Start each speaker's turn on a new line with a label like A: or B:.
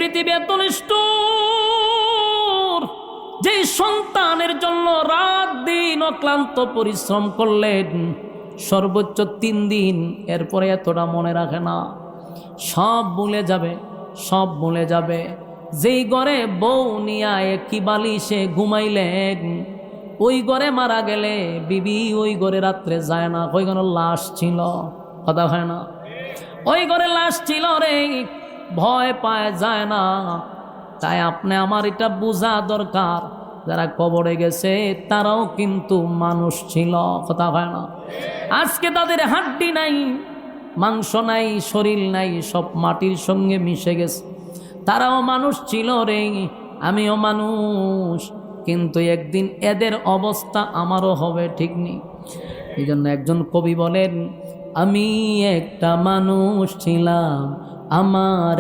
A: পৃথিবী এত নিষ্ঠুর, যে সন্তানের জন্য রাত দিন অক্লান্ত পরিশ্রম করলেন সর্বোচ্চ 3 দিন, এরপরে এতটা মনে রাখে না, সব ভুলে যাবে, সব ভুলে যাবে। যেই ঘরে বউ নিয়া একই বালিশে ঘুমাইলেন, ওই ঘরে মারা গেলে বিবি ওই ঘরে রাত্রে যায় না, ওই ঘরে লাশ ছিল, কথা হয় না, ওই ঘরে লাশ ছিল রে, ভয় পায় যায় না। তাই আপনি আমার এটা বোঝা দরকার, যারা কবরে গেছে তারাও কিন্তু মানুষ ছিল, কথা হয় না। আজকে তাদের হাড্ডি নাই, মাংস নাই, শরীর নাই, সব মাটির সঙ্গে মিশে গেছে। তারাও মানুষ ছিল রে, আমিও মানুষ, কিন্তু একদিন এদের অবস্থা আমারও হবে, ঠিক নেই? এই জন্য একজন কবি বলেন, আমি একটা মানুষ ছিলাম, আমার